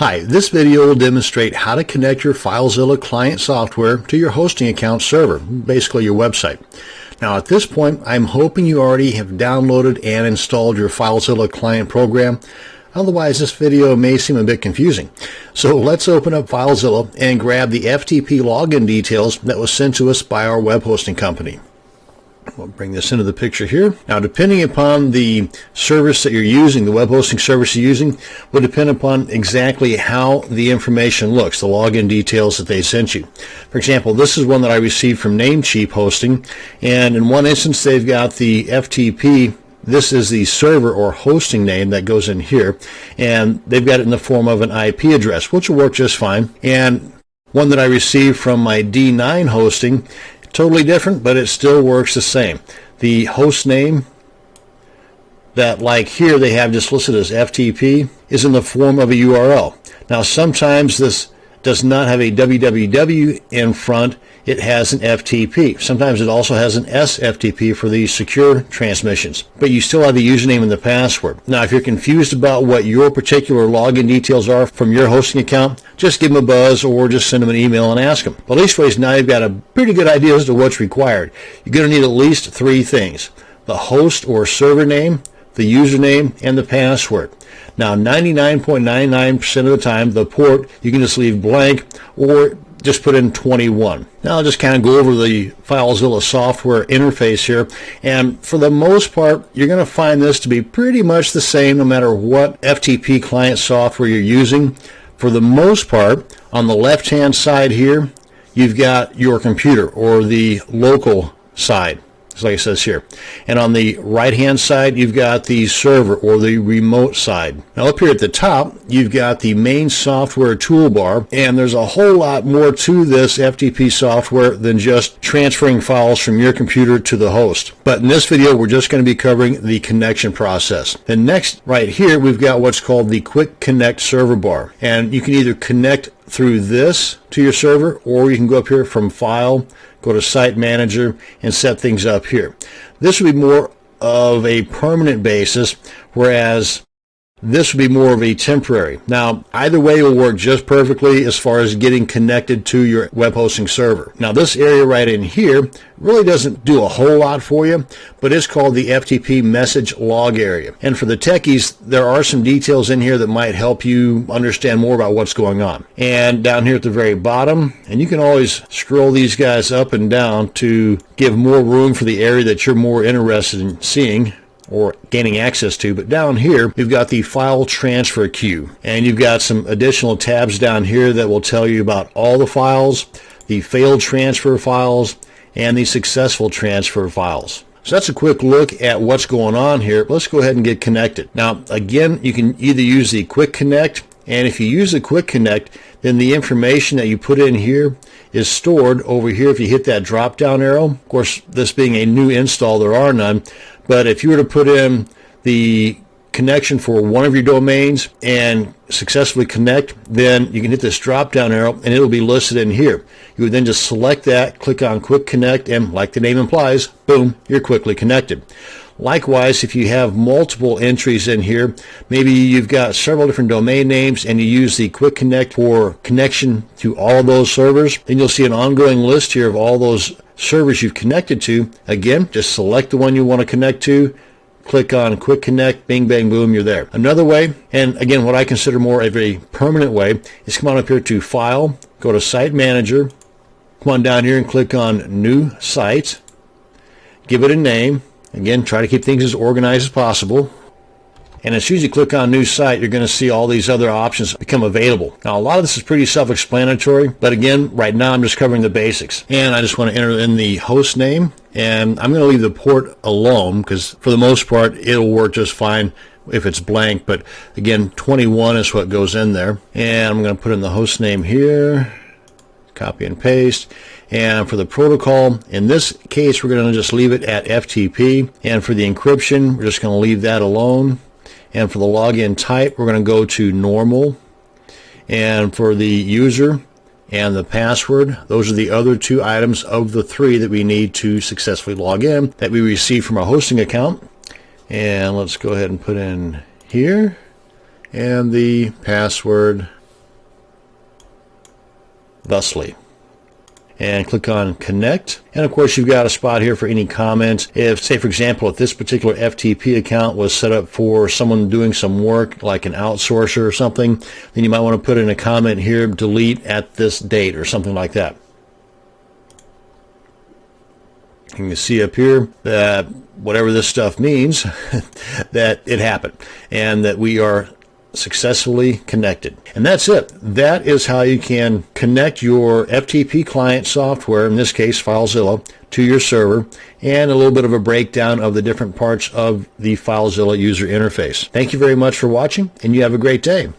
Hi, this video will demonstrate how to connect your FileZilla client software to your hosting account server, basically your website. Now at this point, I'm hoping you already have downloaded and installed your FileZilla client program. Otherwise, this video may seem a bit confusing. So let's open up FileZilla and grab the FTP login details that was sent to us by our web hosting company. We'll bring this into the picture here. Now, depending upon the service that you're using, the web hosting service you're using, will depend upon exactly how the information looks, the login details that they sent you. For example, this is one that I received from Namecheap Hosting, and in one instance, they've got the FTP. This is the server or hosting name that goes in here, and they've got it in the form of an IP address, which will work just fine. And one that I received from my D9 hosting, totally different, but it still works the same. The host name that, like here, they have just listed as FTP is in the form of a URL. Now, sometimes this does not have a www in front. It has an FTP. Sometimes it also has an SFTP for the secure transmissions, but you still have the username and the password. Now, if you're confused about what your particular login details are from your hosting account, just give them a buzz or just send them an email and ask them. But leastways, now you've got a pretty good idea as to what's required. You're going to need at least three things: the host or server name, the username, and the password. Now, 99.99% of the time, the port you can just leave blank or just put in 21. Now I'll just kind of go over the FileZilla software interface here, and for the most part you're going to find this to be pretty much the same no matter what FTP client software you're using. For the most part, on the left hand side here you've got your computer or the local side, just like it says here, and on the right hand side you've got the server or the remote side. Now up here at the top you've got the main software toolbar, and there's a whole lot more to this FTP software than just transferring files from your computer to the host. But in this video we're just going to be covering the connection process. Then next, right here, we've got what's called the Quick Connect server bar, and you can either connect through this to your server, or you can go up here from File, go to Site Manager, and set things up here. This would be more of a permanent basis, whereas this would be more of a temporary. Now, either way will work just perfectly as far as getting connected to your web hosting server. Now, this area right in here really doesn't do a whole lot for you, but it's called the FTP message log area. And for the techies, there are some details in here that might help you understand more about what's going on. And down here at the very bottom, and you can always scroll these guys up and down to give more room for the area that you're more interested in seeing or gaining access to. But down here you've got the file transfer queue, and you've got some additional tabs down here that will tell you about all the files, the failed transfer files, and the successful transfer files. So that's a quick look at what's going on here. Let's go ahead and get connected. Now again, you can either use the Quick Connect, and if you use the Quick Connect, then the information that you put in here is stored over here if you hit that drop down arrow. Of course, this being a new install, there are none, but if you were to put in the connection for one of your domains and successfully connect, then you can hit this drop down arrow and it'll be listed in here. You would then just select that, click on Quick Connect, and like the name implies, boom, you're quickly connected. Likewise, if you have multiple entries in here, maybe you've got several different domain names and you use the Quick Connect for connection to all those servers, then you'll see an ongoing list here of all those servers you've connected to. Again, just select the one you want to connect to, click on Quick Connect, bing, bang, boom, you're there. Another way, and again, what I consider more of a permanent way, is come on up here to File, go to Site Manager, come on down here and click on New Site, give it a name. Again, try to keep things as organized as possible. And as soon as you click on New Site, you're going to see all these other options become available. Now, a lot of this is pretty self-explanatory, but again, right now I'm just covering the basics. And I just want to enter in the host name, and I'm going to leave the port alone because for the most part, it'll work just fine if it's blank. But again, 21 is what goes in there. And I'm going to put in the host name here, copy and paste. And for the protocol, in this case, we're going to just leave it at FTP. And for the encryption, we're just going to leave that alone. And for the login type, we're going to go to normal. And for the user and the password, those are the other two items of the three that we need to successfully log in that we receive from our hosting account. And let's go ahead and put in here. And the password thusly. And click on connect. And of course, you've got a spot here for any comments. If, say for example, if this particular FTP account was set up for someone doing some work like an outsourcer or something, then you might want to put in a comment here, delete at this date or something like that. You can see up here that whatever this stuff means, that it happened and that we are successfully connected. And that's it. That is how you can connect your FTP client software, in this case FileZilla, to your server, and a little bit of a breakdown of the different parts of the FileZilla user interface. Thank you very much for watching, and you have a great day.